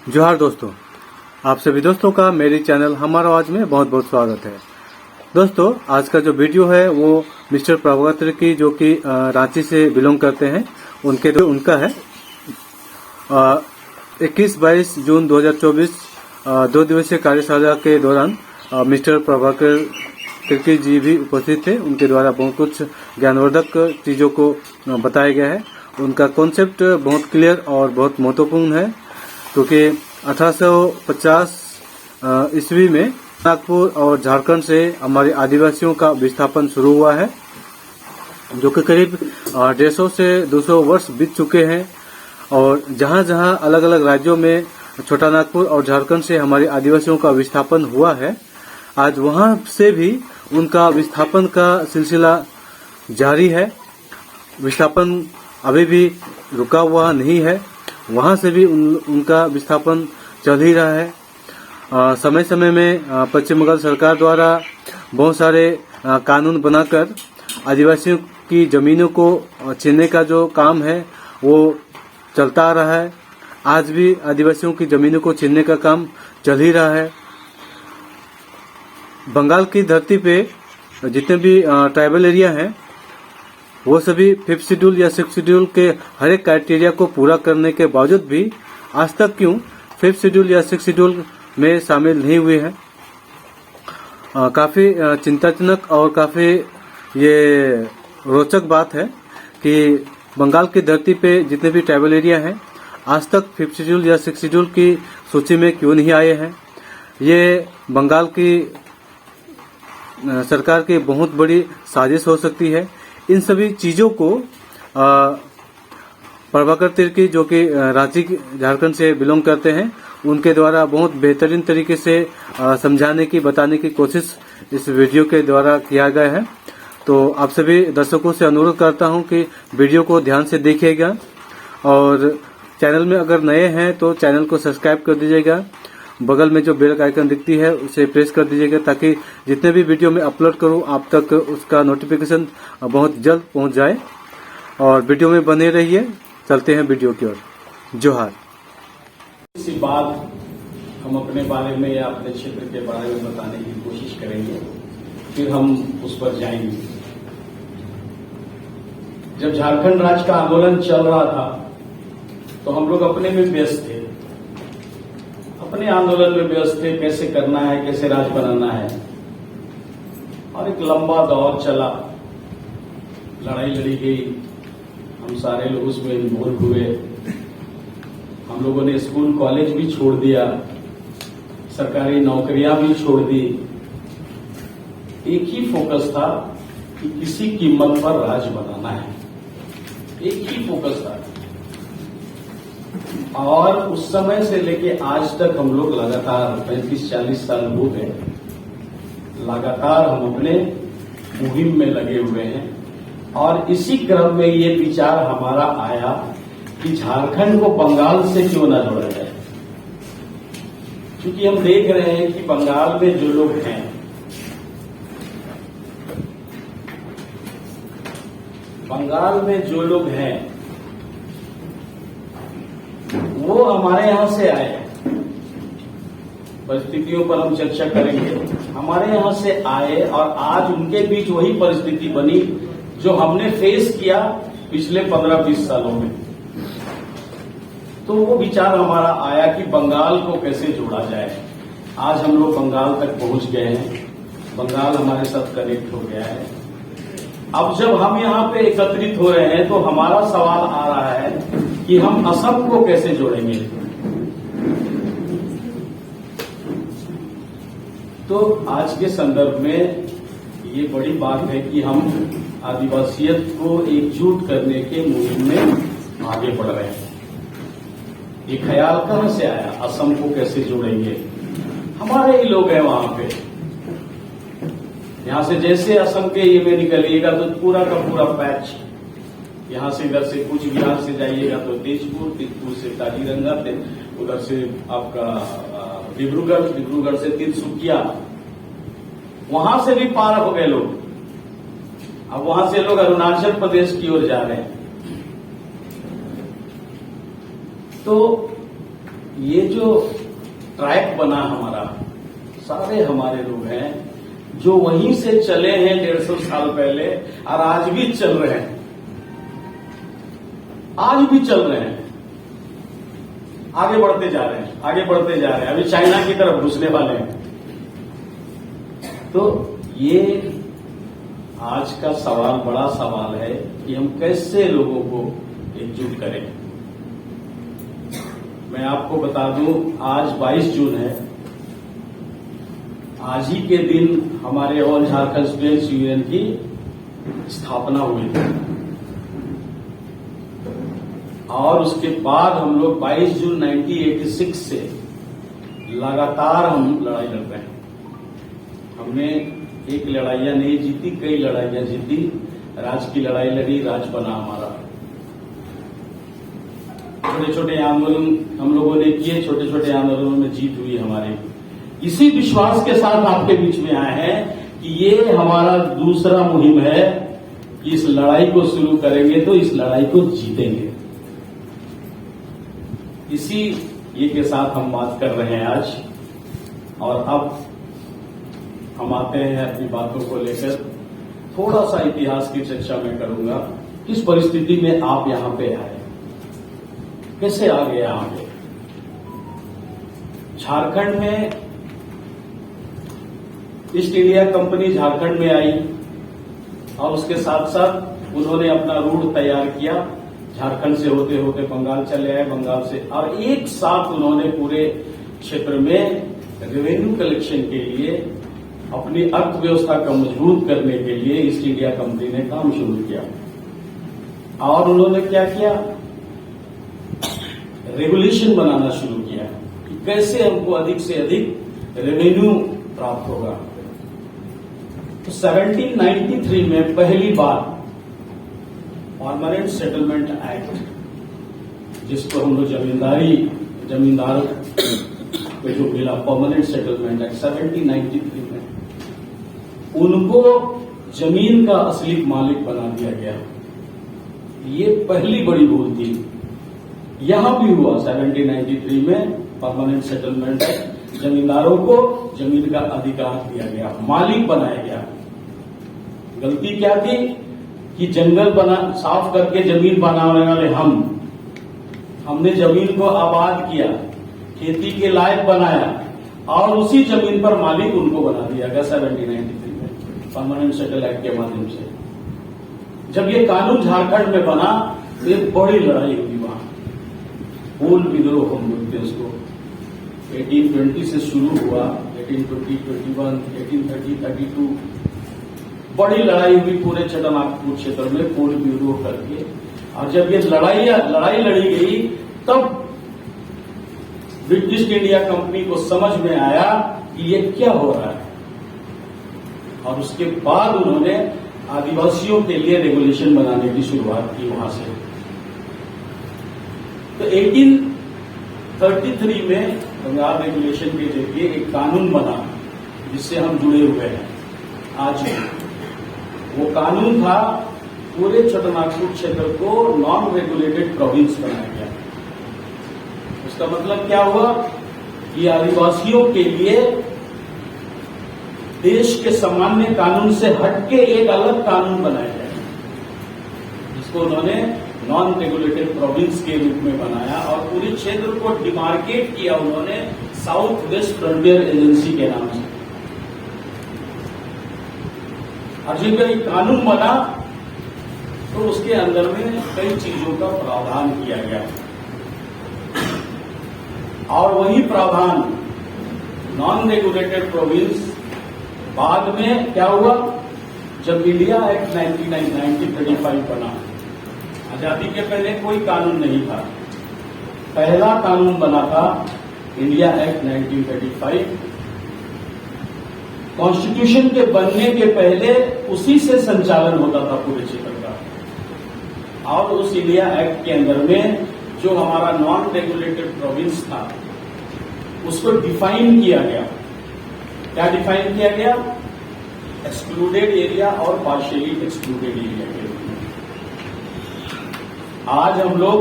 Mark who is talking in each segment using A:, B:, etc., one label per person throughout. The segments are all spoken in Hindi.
A: जोहार दोस्तों, आप सभी दोस्तों का मेरे चैनल हमारा आवाज में बहुत बहुत स्वागत है। दोस्तों, आज का जो वीडियो है वो मिस्टर प्रभाकर की, जो कि रांची से बिलोंग करते हैं, उनका है। 21-22 जून 2024 2 दिवसीय कार्यशाला के दौरान मिस्टर प्रभाकर तिर्की जी भी उपस्थित थे। उनके द्वारा बहुत कुछ ज्ञानवर्धक चीजों को बताया गया है। उनका कॉन्सेप्ट बहुत क्लियर और बहुत महत्वपूर्ण है, क्योंकि 1850 ईस्वी में नागपुर और झारखंड से हमारे आदिवासियों का विस्थापन शुरू हुआ है, जो कि करीब 150 से 200 वर्ष बीत चुके हैं। और जहां जहां अलग अलग राज्यों में छोटा नागपुर और झारखंड से हमारे आदिवासियों का विस्थापन हुआ है, आज वहां से भी उनका विस्थापन का सिलसिला जारी है। विस्थापन अभी भी रुका हुआ नहीं है, वहां से भी उनका विस्थापन चल ही रहा है। समय समय में पश्चिम बंगाल सरकार द्वारा बहुत सारे कानून बनाकर आदिवासियों की जमीनों को छीनने का जो काम है वो चलता आ रहा है। आज भी आदिवासियों की जमीनों को छीनने का काम चल ही रहा है। बंगाल की धरती पे जितने भी ट्राइबल एरिया हैं, वो सभी 5th शेड्यूल या 6th शेड्यूल के हर एक क्राइटेरिया को पूरा करने के बावजूद भी आज तक क्यों 5th शेड्यूल या 6th शेड्यूल में शामिल नहीं हुए हैं। काफी चिंताजनक और काफी ये रोचक बात है कि बंगाल की धरती पे जितने भी ट्राइबल एरिया हैं, आज तक 5th शेड्यूल या 6th शेड्यूल की सूची में क्यों नहीं आए हैं। ये बंगाल की सरकार की बहुत बड़ी साजिश हो सकती है। इन सभी चीजों को प्रभाकर तिर्की, जो कि रांची झारखंड से बिलोंग करते हैं, उनके द्वारा बहुत बेहतरीन तरीके से समझाने की, बताने की कोशिश इस वीडियो के द्वारा किया गया है। तो आप सभी दर्शकों से अनुरोध करता हूं कि वीडियो को ध्यान से देखिएगा और चैनल में अगर नए हैं तो चैनल को सब्सक्राइब कर दीजिएगा। बगल में जो बेल आइकन दिखती है उसे प्रेस कर दीजिएगा, ताकि जितने भी वीडियो मैं अपलोड करूं आप तक उसका नोटिफिकेशन बहुत जल्द पहुंच जाए। और वीडियो में बने रहिए। चलते हैं वीडियो की ओर। जोहार।
B: इसी बात हम अपने बारे में या अपने क्षेत्र के बारे में बताने की कोशिश करेंगे, फिर हम उस पर जाएंगे। जब झारखंड राज्य का आंदोलन चल रहा था तो हम लोग अपने में व्यस्त थे, अपने आंदोलन में व्यस्त थे, कैसे करना है, कैसे राज बनाना है। और एक लंबा दौर चला, लड़ाई लड़ी गई, हम सारे लोग उसमें इन्वॉल्व हुए। हम लोगों ने स्कूल कॉलेज भी छोड़ दिया, सरकारी नौकरियां भी छोड़ दी। एक ही फोकस था कि किसी कीमत पर राज बनाना है, एक ही फोकस था। और उस समय से लेके आज तक हम लोग लगातार 35-40 साल हो गए, लगातार हम अपने मुहिम में लगे हुए हैं। और इसी क्रम में ये विचार हमारा आया कि झारखंड को बंगाल से क्यों न जोड़ा जाए, क्योंकि हम देख रहे हैं कि बंगाल में जो लोग हैं, बंगाल में जो लोग हैं वो हमारे यहां से आए। परिस्थितियों पर हम चर्चा करेंगे। हमारे यहां से आए और आज उनके बीच वही परिस्थिति बनी जो हमने फेस किया पिछले 15-20 सालों में। तो वो विचार हमारा आया कि बंगाल को कैसे जोड़ा जाए। आज हम लोग बंगाल तक पहुंच गए हैं, बंगाल हमारे साथ कनेक्ट हो गया है। अब जब हम यहाँ पे एकत्रित हो रहे हैं तो हमारा सवाल आ रहा है कि हम असम को कैसे जोड़ेंगे। तो आज के संदर्भ में ये बड़ी बात है कि हम आदिवासियत को एकजुट करने के मुहिम में आगे बढ़ रहे हैं। ये ख्याल कहां से आया, असम को कैसे जोड़ेंगे। हमारे ही लोग हैं वहां पे। यहां से जैसे असम के ये में निकलिएगा तो पूरा का पूरा पैच, यहां से इधर से कुछ बिहार से जाइएगा तो तेजपुर, तेजपुर से काजीरंगा, उधर से आपका डिब्रूगढ़, डिब्रूगढ़ से तिनसुकिया, वहां से भी पार हो गए लोग। अब वहां से लोग अरुणाचल प्रदेश की ओर जा रहे हैं। तो ये जो ट्रैक बना हमारा, सारे हमारे लोग हैं जो वहीं से चले हैं 150 साल पहले और आज भी चल रहे हैं, आज भी चल रहे हैं, आगे बढ़ते जा रहे हैं, आगे बढ़ते जा रहे हैं, अभी चाइना की तरफ घुसने वाले हैं। तो ये आज का सवाल, बड़ा सवाल है कि हम कैसे लोगों को एकजुट करें। मैं आपको बता दूं, आज 22 जून है। आज ही के दिन हमारे ऑल झारखंड स्टूडेंट्स यूनियन की स्थापना हुई थी और उसके बाद हम लोग 22 जून 1986 से लगातार हम लड़ाई लड़ रहे हैं। हमने एक लड़ाइयां नहीं जीती, कई लड़ाइयां जीती। राज की लड़ाई लड़ी, राज बना हमारा। छोटे छोटे आंदोलन हम लोगों ने किए, छोटे छोटे आंदोलनों में जीत हुई हमारी। इसी विश्वास के साथ आपके बीच में आए हैं कि ये हमारा दूसरा मुहिम है कि इस लड़ाई को शुरू करेंगे तो इस लड़ाई को जीतेंगे। इसी ये के साथ हम बात कर रहे हैं आज। और अब हम आते हैं अपनी बातों को लेकर। थोड़ा सा इतिहास की चर्चा मैं करूंगा। किस परिस्थिति में आप यहां पे आए, कैसे आ गए यहां पे। झारखंड में ईस्ट इंडिया कंपनी झारखंड में आई और उसके साथ साथ उन्होंने अपना रूट तैयार किया। झारखंड से होते होते बंगाल चले आए, बंगाल से, और एक साथ उन्होंने पूरे क्षेत्र में रेवेन्यू कलेक्शन के लिए, अपनी अर्थव्यवस्था को मजबूत करने के लिए ईस्ट इंडिया कंपनी ने काम शुरू किया। और उन्होंने क्या किया, रेगुलेशन बनाना शुरू किया कि कैसे हमको अधिक से अधिक रेवेन्यू प्राप्त होगा। तो 1793 में पहली बार परमानेंट सेटलमेंट एक्ट, जिसको हम लोग जमींदारों को जो मिला परमानेंट सेटलमेंट एक्ट 1793 में, उनको जमीन का असली मालिक बना दिया गया। ये पहली बड़ी भूल थी। यहां भी हुआ 1793 में परमानेंट सेटलमेंट एक्ट, जमींदारों को जमीन का अधिकार दिया गया, मालिक बनाया गया। गलती क्या थी कि जंगल साफ करके जमीन बनाने वाले हमने जमीन को आबाद किया, खेती के लायक बनाया और उसी जमीन पर मालिक उनको बना दिया गया 1793 में परमानेंट सेटल एक्ट के माध्यम से। जब ये कानून झारखंड में बना तो एक बड़ी लड़ाई हुई वहां, हूल विद्रोह हम बोलते हैं उसको। 1820 से शुरू हुआ, 1820, 21, 1830, 32 बड़ी लड़ाई हुई पूरे छतरनागपुर क्षेत्र में कोल विद्रोह करके। और जब ये लड़ाई लड़ी गई तब ब्रिटिश इंडिया कंपनी को समझ में आया कि ये क्या हो रहा है, और उसके बाद उन्होंने आदिवासियों के लिए रेगुलेशन बनाने की शुरुआत की वहां से। तो 1833 में बंगाल रेगुलेशन के जरिए एक कानून बना जिससे हम जुड़े हुए हैं आज भी। वो कानून था, पूरे छोटानागपुर क्षेत्र को नॉन रेगुलेटेड प्रोविंस बनाया गया। उसका मतलब क्या हुआ कि आदिवासियों के लिए देश के सामान्य कानून से हटके एक अलग कानून बनाया गया, जिसको उन्होंने नॉन रेगुलेटेड प्रोविंस के रूप में बनाया और पूरे क्षेत्र को डिमार्केट किया उन्होंने साउथ वेस्ट फ्रंटियर एजेंसी के नाम से। और जब ये कानून बना तो उसके अंदर में कई चीजों का प्रावधान किया गया, और वही प्रावधान नॉन रेगुलेटेड प्रोविंस बाद में क्या हुआ, जब इंडिया एक्ट 1935 बना। आजादी के पहले कोई कानून नहीं था, पहला कानून बना था इंडिया एक्ट 1935। कॉन्स्टिट्यूशन के बनने के पहले उसी से संचालन होता था पूरे क्षेत्र का। और उस इंडिया एक्ट के अंदर में जो हमारा नॉन रेगुलेटेड प्रोविंस था उसको डिफाइन किया गया। क्या डिफाइन किया गया, एक्सक्लूडेड एरिया और पार्शियली एक्सक्लूडेड एरिया के रूप में। आज हम लोग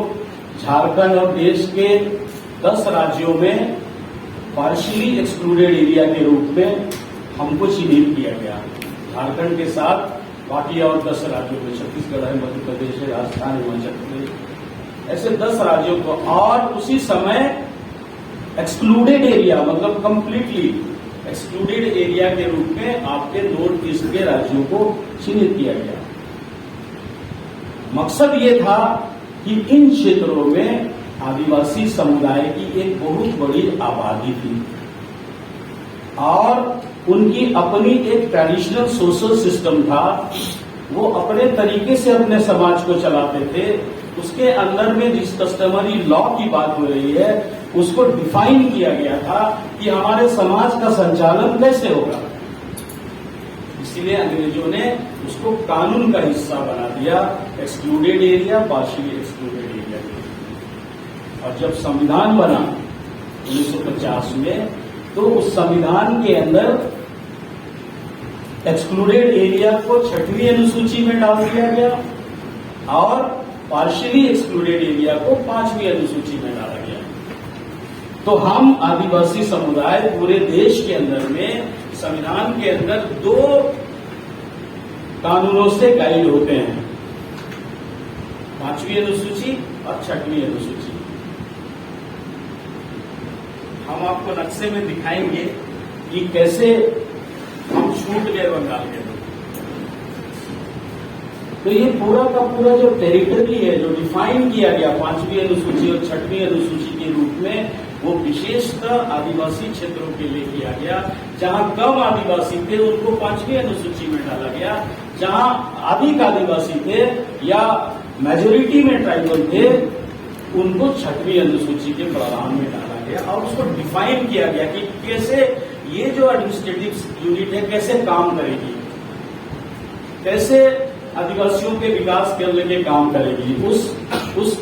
B: झारखंड और देश के 10 राज्यों में पार्शियली एक्सक्लूडेड एरिया के रूप में हमको चिन्हित किया गया। झारखंड के साथ बाकी और 10 राज्यों में, छत्तीसगढ़ है, मध्य प्रदेश है, राजस्थान, हिमाचल प्रदेश, ऐसे 10 राज्यों को, और उसी समय एक्सक्लूडेड एरिया मतलब कंप्लीटली एक्सक्लूडेड एरिया के रूप में आपके नॉर्थ ईस्ट के राज्यों को चिन्हित किया गया। मकसद ये था कि इन क्षेत्रों में आदिवासी समुदाय की एक बहुत बड़ी आबादी थी और उनकी अपनी एक ट्रेडिशनल सोशल सिस्टम था। वो अपने तरीके से अपने समाज को चलाते थे। उसके अंदर में जिस कस्टमरी लॉ की बात हो रही है उसको डिफाइन किया गया था कि हमारे समाज का संचालन कैसे होगा। इसीलिए अंग्रेजों ने उसको कानून का हिस्सा बना दिया, excluded area, partially excluded area. और जब संविधान बना 1950 में, तो उस संविधान के अंदर एक्सक्लूडेड एरिया को 6वीं अनुसूची में डाल दिया गया और पार्शियली एक्सक्लूडेड एरिया को 5वीं अनुसूची में डाला गया। तो हम आदिवासी समुदाय पूरे देश के अंदर में संविधान के अंदर 2 कानूनों से गाइड होते हैं, 5वीं अनुसूची और 6वीं अनुसूची। हम आपको नक्शे में दिखाएंगे कि कैसे हम छूट गए बंगाल के लोग। तो ये पूरा का पूरा जो टेरिटरी है, जो डिफाइन किया गया 5वीं अनुसूची और 6वीं अनुसूची के रूप में, वो विशेषतः आदिवासी क्षेत्रों के लिए किया गया। जहां कम आदिवासी थे उनको 5वीं अनुसूची में डाला गया, जहां अधिक आदिवासी थे या मेजोरिटी में ट्राइबल थे उनको 6वीं अनुसूची के प्रावधान में डाला गया और उसको डिफाइन किया गया कि कैसे ये जो एडमिनिस्ट्रेटिव यूनिट है कैसे काम करेगी, कैसे आदिवासियों के विकास के लिए काम करेगी। उस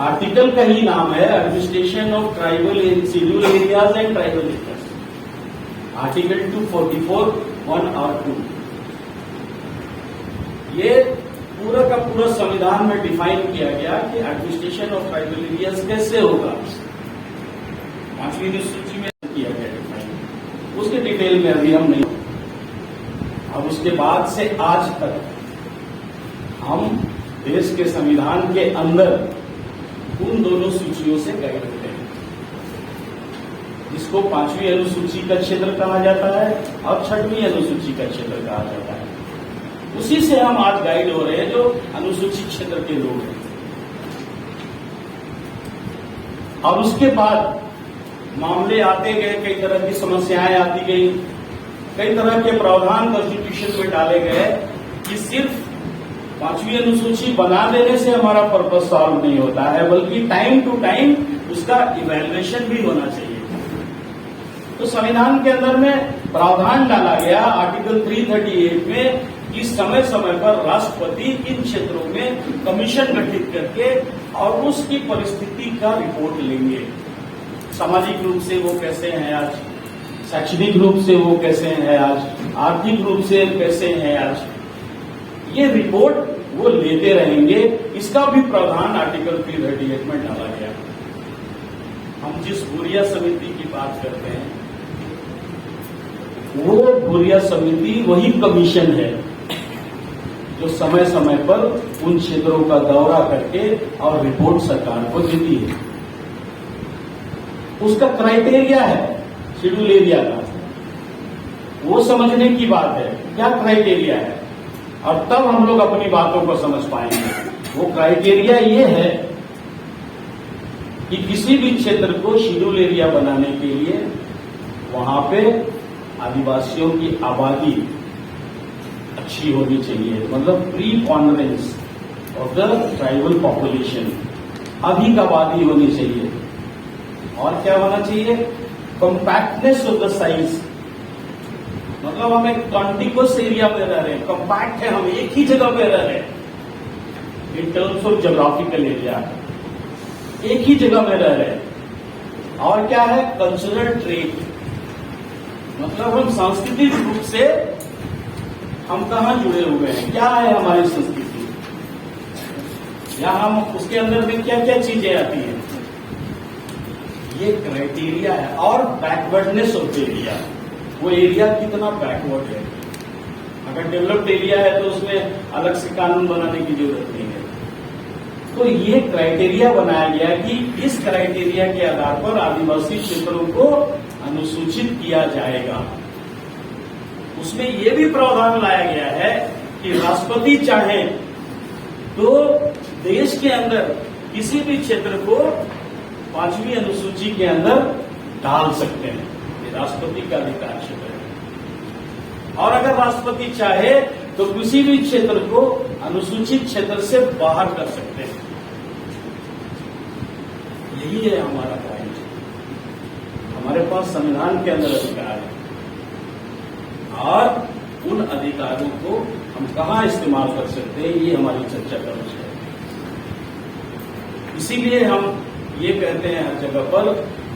B: आर्टिकल का ही नाम है administration of tribal schedule areas and tribal areas, article 244 1 और 2। ये पूरा का पूरा संविधान में डिफाइन किया गया कि एडमिनिस्ट्रेशन ऑफ ट्राइबल एरियाज कैसे होगा। 5वीं अनुसूची में किया गया डिफाइन, उसके डिटेल में अभी हम नहीं। अब उसके बाद से आज तक हम देश के संविधान के अंदर उन दोनों सूचियों से गाइड होते हैं, जिसको 5वीं अनुसूची का क्षेत्र कहा जाता है और 6वीं अनुसूची का क्षेत्र कहा जाता है। उसी से हम आज गाइड हो रहे हैं जो अनुसूचित क्षेत्र के लोग हैं। और उसके बाद मामले आते गए, कई तरह की समस्याएं आती गई, कई तरह के प्रावधान कॉन्स्टिट्यूशन में डाले गए कि सिर्फ 5वीं अनुसूची बना देने से हमारा पर्पस सॉल्व नहीं होता है, बल्कि टाइम टू टाइम उसका इवैल्यूएशन भी होना चाहिए। तो संविधान के अंदर में प्रावधान डाला गया आर्टिकल 338 में कि समय समय पर राष्ट्रपति इन क्षेत्रों में कमीशन गठित करके और उसकी परिस्थिति का रिपोर्ट लेंगे। सामाजिक रूप से वो कैसे हैं आज, शैक्षणिक रूप से वो कैसे हैं आज, आर्थिक रूप से कैसे हैं आज, ये रिपोर्ट वो लेते रहेंगे। इसका भी प्रावधान आर्टिकल 338 में डाला गया। हम जिस भूरिया समिति की बात करते हैं वो भूरिया समिति वही कमीशन है जो समय समय पर उन क्षेत्रों का दौरा करके और रिपोर्ट सरकार को देती है। उसका क्राइटेरिया है शेड्यूल एरिया का, वो समझने की बात है क्या क्राइटेरिया है, और तब हम लोग अपनी बातों को समझ पाएंगे। वो क्राइटेरिया ये है कि किसी भी क्षेत्र को शेड्यूल एरिया बनाने के लिए वहां पे आदिवासियों की आबादी अच्छी होनी चाहिए, मतलब preponderance of the tribal population, अधिक आबादी होनी चाहिए। और क्या होना चाहिए, कॉम्पैक्टनेस ऑफ द साइज, मतलब हम एक कॉन्टिगुअस एरिया में रह रहे हैं, कॉम्पैक्ट है, हम एक ही जगह पे रह रहे हैं in terms of geographical area, एक ही जगह में रह रहे हैं। और क्या है, कल्चरल ट्रेड, मतलब हम सांस्कृतिक रूप से हम कहाँ जुड़े हुए हैं, क्या है हमारी संस्कृति, या हम उसके अंदर में क्या क्या चीजें आती हैं, ये क्राइटेरिया है। और बैकवर्डनेस ऑफ एरिया, वो एरिया कितना बैकवर्ड है। अगर डेवलप्ड एरिया है तो उसमें अलग से कानून बनाने की जरूरत नहीं है। तो ये क्राइटेरिया बनाया गया कि इस क्राइटेरिया के आधार पर आदिवासी क्षेत्रों को अनुसूचित किया जाएगा। उसमें यह भी प्रावधान लाया गया है कि राष्ट्रपति चाहे तो देश के अंदर किसी भी क्षेत्र को 5वीं अनुसूची के अंदर डाल सकते हैं। ये राष्ट्रपति का अधिकार क्षेत्र है। और अगर राष्ट्रपति चाहे तो किसी भी क्षेत्र को अनुसूचित क्षेत्र से बाहर कर सकते हैं। यही है हमारा पॉइंट। हमारे पास संविधान के अंदर अधिकार है और उन अधिकारों को हम कहां इस्तेमाल कर सकते हैं, ये हमारी चर्चा का विषय है। इसीलिए हम ये कहते हैं हर जगह पर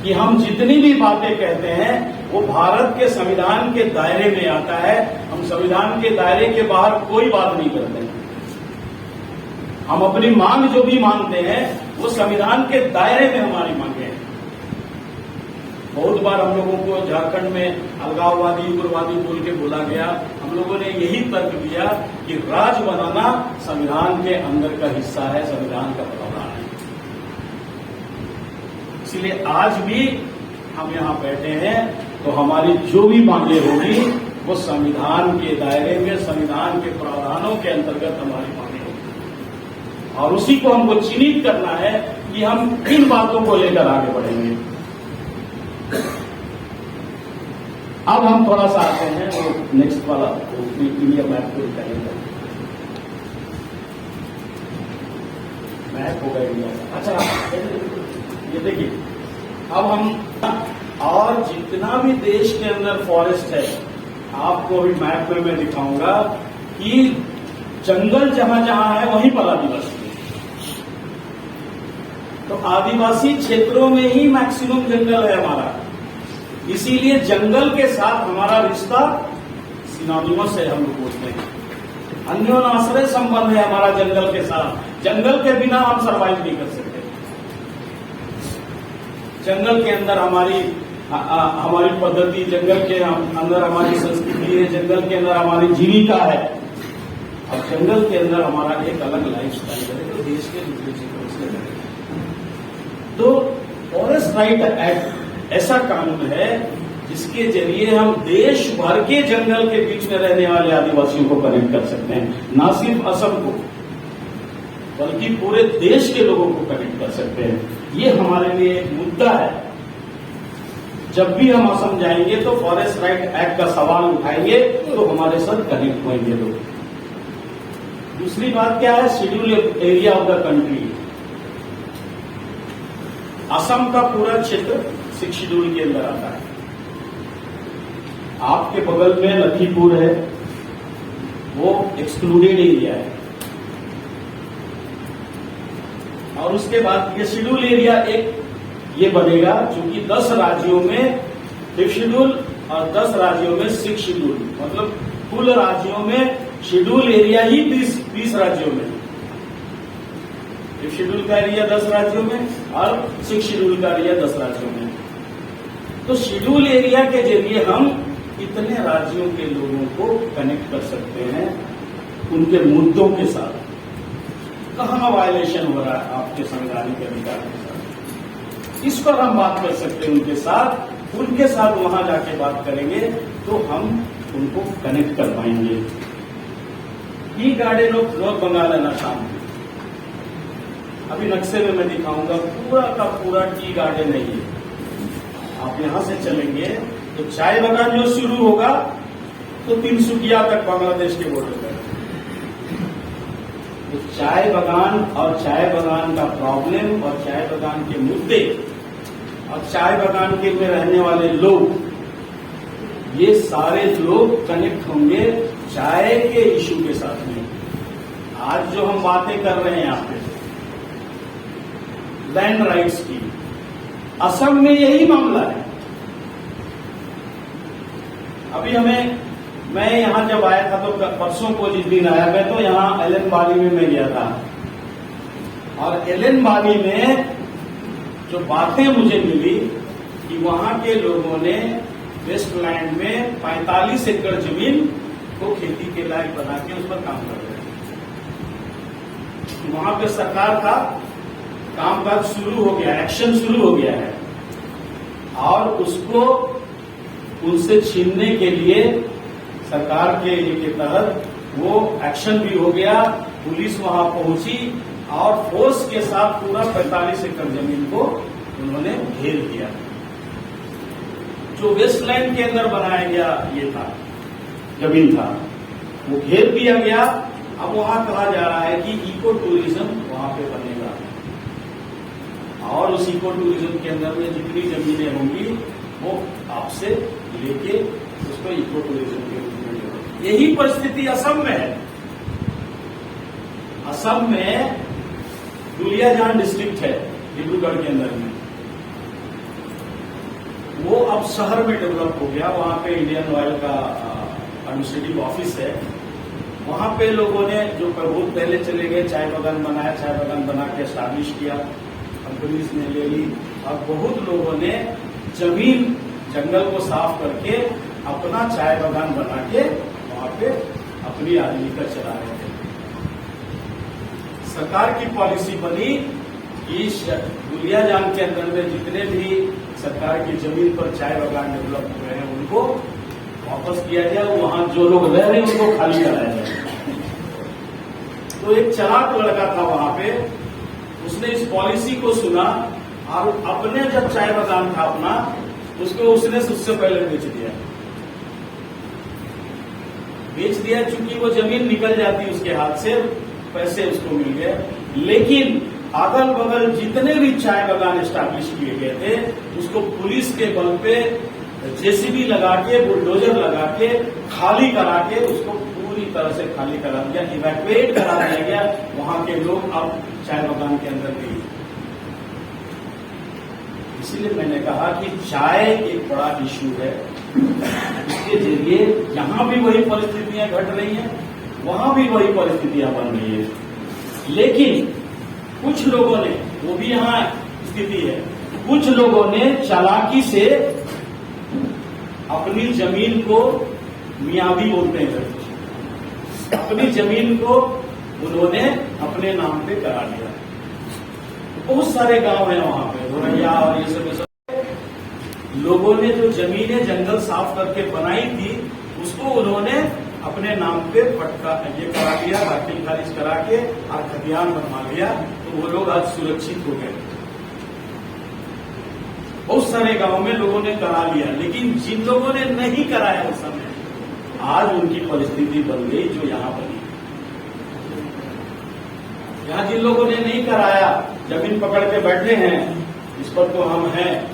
B: कि हम जितनी भी बातें कहते हैं वो भारत के संविधान के दायरे में आता है। हम संविधान के दायरे के बाहर कोई बात नहीं करते हैं। हम अपनी मांग जो भी मांगते हैं वो संविधान के दायरे में हमारी मांगे हैं। बहुत बार हम लोगों को झारखंड में अलगाववादी उग्रवादी बोल के बोला गया। हम लोगों ने यही तर्क दिया कि राज्य बनाना संविधान के अंदर का हिस्सा है, संविधान का प्रावधान है। इसलिए आज भी हम यहां बैठे हैं तो हमारी जो भी मांगे होगी वो संविधान के दायरे में, संविधान के प्रावधानों के अंतर्गत हमारी मांगे होगी। और उसी को हमको चिन्हित करना है कि हम किन बातों को लेकर आगे बढ़ेंगे। अब हम थोड़ा सा आते हैं वो नेक्स्ट वाला इंडिया मैप को करेंगे। मैप होगा इंडिया का। अच्छा, ये देखिए, अब हम और जितना भी देश के अंदर फॉरेस्ट है, आपको अभी मैप में मैं दिखाऊंगा कि जंगल जहां जहां है वहीं पर आदिवासी है। तो आदिवासी क्षेत्रों में ही मैक्सिमम जंगल है हमारा। इसीलिए जंगल के साथ हमारा रिश्ता सिनोनिमस है, हम लोग बोलते हैं। अन्योन्याश्रय संबंध है हमारा जंगल के साथ। जंगल के बिना हम सर्वाइव नहीं कर सकते। जंगल के अंदर हमारी पद्धति, जंगल के अंदर हमारी संस्कृति है, जंगल के अंदर हमारी जीविका है और जंगल के अंदर हमारा एक अलग लाइफ स्टाइल है। तो देश के दूसरे क्षेत्रों से तो फॉरेस्ट राइट एक्ट ऐसा कानून है जिसके जरिए हम देश भर के जंगल के बीच में रहने वाले आदिवासियों को कनेक्ट कर सकते हैं। ना सिर्फ असम को बल्कि पूरे देश के लोगों को कनेक्ट कर सकते हैं। ये हमारे लिए एक मुद्दा है। जब भी हम असम जाएंगे तो फॉरेस्ट राइट एक्ट का सवाल उठाएंगे तो हमारे साथ कनेक्ट होंगे लोग। दूसरी बात क्या है, schedule area of the country. Assam का पूरा क्षेत्र 6 शेड्यूल के अंदर आता है। आपके बगल में लखीमपुर है, वो एक्सक्लूडेड एरिया है। और उसके बाद ये शेड्यूल एरिया एक ये बनेगा क्योंकि 10 राज्यों में 5th शेड्यूल और 10 राज्यों में 6th शेड्यूल, मतलब कुल राज्यों में शेड्यूल एरिया ही 20 राज्यों में। 5th शेड्यूल का एरिया 10 राज्यों में और 6th शेड्यूल का एरिया 10 राज्यों में। तो शेड्यूल एरिया के जरिए हम इतने राज्यों के लोगों को कनेक्ट कर सकते हैं उनके मुद्दों के साथ। कहां वायलेशन हो रहा है आपके संवैधानिक अधिकार के साथ, इस पर हम बात कर सकते हैं उनके साथ। उनके साथ वहां जाके बात करेंगे तो हम उनको कनेक्ट कर पाएंगे। Tea garden of north Bengal है आसाम। अभी नक्शे में मैं दिखाऊंगा, पूरा का पूरा टी गार्डन है ये। आप यहां से चलेंगे तो चाय बागान जो शुरू होगा तो 300 तक बांग्लादेश के बॉर्डर पर। तो चाय बागान और चाय बागान का प्रॉब्लम और चाय बागान के मुद्दे और चाय बागान के में रहने वाले लोग, ये सारे लोग कनेक्ट होंगे चाय के इशू के साथ में। आज जो हम बातें कर रहे हैं यहाँ पे लैंड राइट्स की, असम में यही मामला है। अभी मैं यहां जब आया था तो परसों को जिस दिन आया, मैं तो यहां एलन वाली में मैं गया था और एलन वाली में जो बातें मुझे मिली वहां के लोगों ने वेस्टलैंड में 45 एकड़ जमीन को खेती के लायक बना के उस पर काम कर रहे हैं। वहां पे सरकार का कामकाज शुरू हो गया, एक्शन शुरू हो गया है और उसको उनसे छीनने के लिए सरकार के तहत वो एक्शन भी हो गया। पुलिस वहां पहुंची और फोर्स के साथ पूरा 45 एकड़ जमीन को उन्होंने घेर दिया। जो वेस्टलैंड के अंदर बनाया गया ये था, जमीन था, वो घेर दिया गया। अब वहां कहा जा रहा है कि इको टूरिज्म वहां पे बनेगा और उस इको टूरिज्म के अंदर में जितनी जमीनें होंगी वो आपसे लेके उसको इको टूरिज्म के रूप में लेगा। यही परिस्थिति असम में है। असम में दुलियाजान डिस्ट्रिक्ट है डिब्रूगढ़ के अंदर में, वो अब शहर में डेवलप हो गया। वहां पे इंडियन ऑयल का एडमिनिस्ट्रेटिव ऑफिस है। वहां पे लोगों ने जो बहुत पहले चले गए चाय बागान बनाया, चाय बागान बना के एस्टैब्लिश किया, कंपनीज ने ले ली और बहुत लोगों ने जमीन जंगल को साफ करके अपना चाय बागान बना के वहां पे अपनी आजीविका चला रहे थे। सरकार की पॉलिसी बनी कि दुलियाजान के अंदर में जितने भी सरकार की जमीन पर चाय बागान डेवलप हुए हैं उनको वापस किया जाए, वहां जो लोग रह रहे हैं उनको खाली कराया जाए। तो एक चालाक लड़का था वहां पे, उसने इस पॉलिसी को सुना और अपने जब चाय बागान था अपना उसको उसने उससे पहले बेच दिया। चूंकि वो जमीन निकल जाती उसके हाथ से, पैसे उसको मिल गए। लेकिन अगल बगल जितने भी चाय बागान एस्टैब्लिश किए गए थे उसको पुलिस के बल पे जेसीबी लगा के, बुलडोजर लगा के, खाली करा के उसको पूरी तरह से खाली करा दिया, इवैक्यूएट करा दिया गया। वहां के लोग अब चाय बागान के अंदर नहीं। इसीलिए मैंने कहा कि चाय एक बड़ा इश्यू है। इसके जरिए यहां भी वही परिस्थितियां घट रही हैं, वहां भी वही परिस्थितियां बन रही है। लेकिन कुछ लोगों ने, वो भी यहां स्थिति है, कुछ लोगों ने चालाकी से अपनी जमीन को, मियादी बोलते हैं, अपनी जमीन को उन्होंने अपने नाम पे करा लिया। बहुत सारे गांव हैं वहां पे, धोरैया और ये सब लोगों ने जो जमीनें जंगल साफ करके बनाई थी उसको उन्होंने अपने नाम पे पट्टा ये करा दिया, दाखिल खारिज करा के और खतियान बनवा लिया। तो वो लोग आज सुरक्षित हो गए। बहुत सारे गांव में लोगों ने करा लिया, लेकिन जिन लोगों ने नहीं कराया उस समय, आज उनकी परिस्थिति बन गई जो यहां बनी। यहां जिन लोगों ने नहीं कराया, जमीन पकड़ के बैठे हैं, इस पर तो हम हैं,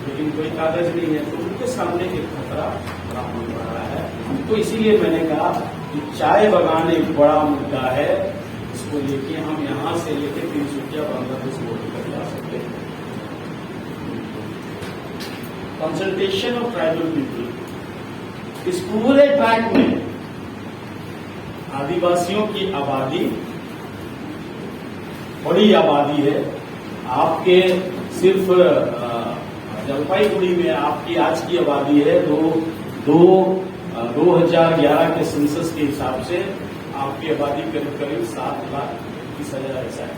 B: लेकिन कोई कागज नहीं है, तो उनके सामने एक खतरा बड़ा हो रहा है। तो इसीलिए मैंने कहा कि चाय बागान एक बड़ा मुद्दा है, इसको लेके हम यहां से लेके तिनसुकिया बांग्लादेश बॉर्डर तक जा सकते हैं। कंसल्टेशन ऑफ ट्राइबल पीपल, इस पूरे ट्रैक में आदिवासियों की आबादी, बड़ी आबादी है। आपके सिर्फ जलपाईगुड़ी में आपकी आज की आबादी है 2011 के सेंसस के हिसाब से आपकी आबादी करीब 7,20,000 ऐसा है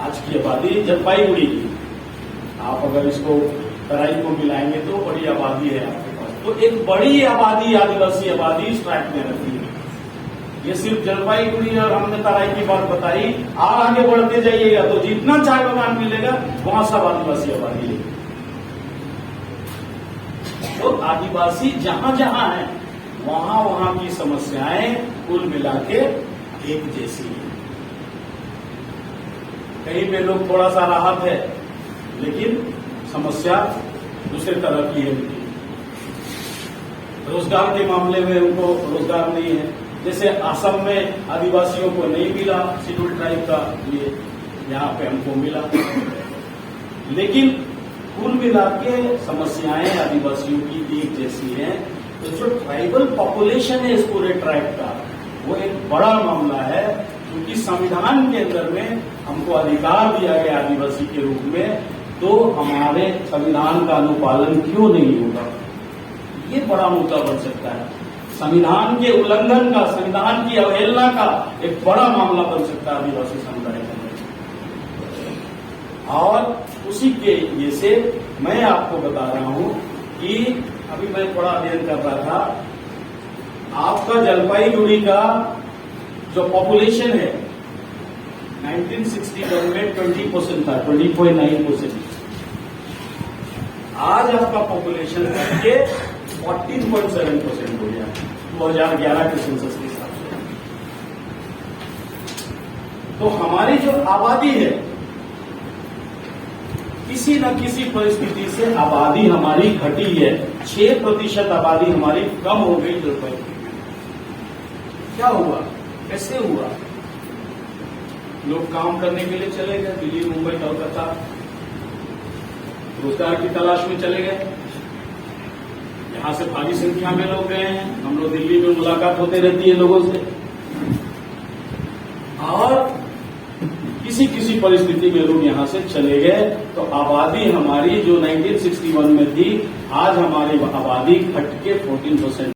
B: आज की आबादी जलपाईगुड़ी की। आप अगर इसको तराई को मिलाएंगे तो बड़ी आबादी है आपके पास। तो एक बड़ी आबादी, आदिवासी आबादी इस ट्रैक में रहती है। ये सिर्फ जलपाईगुड़ी और हमने तराई की बात बताई, और आगे बढ़ते जाइएगा तो जितना चाय बागान मिलेगा वहां सब आदिवासी आबादी है। तो आदिवासी जहां जहां है वहां वहां की समस्याएं कुल मिला के एक जैसी है। कहीं पे लोग थोड़ा सा राहत है, लेकिन समस्या दूसरे तरह की है। रोजगार के मामले में उनको रोजगार नहीं है। जैसे असम में आदिवासियों को नहीं मिला शेड्यूल ट्राइब का, ये यहाँ पे हमको मिला। लेकिन कुल मिला के समस्याएं आदिवासियों की एक जैसी हैं। तो जो ट्राइबल पॉपुलेशन है इस पूरे ट्राइब का, वो एक बड़ा मामला है, क्योंकि संविधान के अंदर में हमको अधिकार दिया गया आदिवासी के रूप में तो हमारे संविधान का अनुपालन क्यों नहीं होगा? ये बड़ा मुद्दा बन सकता है। संविधान के उल्लंघन का, संविधान की अवहेलना का एक बड़ा मामला बन सकता है आदिवासी समुदाय के अंदर। और उसी के ये से मैं आपको बता रहा हूं कि अभी मैं थोड़ा अध्ययन कर रहा था, आपका जलपाईगुड़ी का जो पॉपुलेशन है 1961 में 20% था, 20.9%। आज आपका पॉपुलेशन करके 14.7% हो गया 2011 के सेंसस के हिसाब से। तो हमारी जो आबादी है, किसी न किसी परिस्थिति से आबादी हमारी घटी है। 6% आबादी हमारी कम हो गई जलपाईगुड़ी में। क्या हुआ? कैसे हुआ? लोग काम करने के लिए चले गए, दिल्ली, मुंबई, कोलकाता, रोजगार की तलाश में चले गए। यहां से भारी संख्या में लोग गए हैं। हम लोग दिल्ली में मुलाकात होते रहती है लोगों से। और किसी किसी परिस्थिति में लोग यहां से चले गए, तो आबादी हमारी जो 1961 में थी, आज हमारी आबादी घट के 14%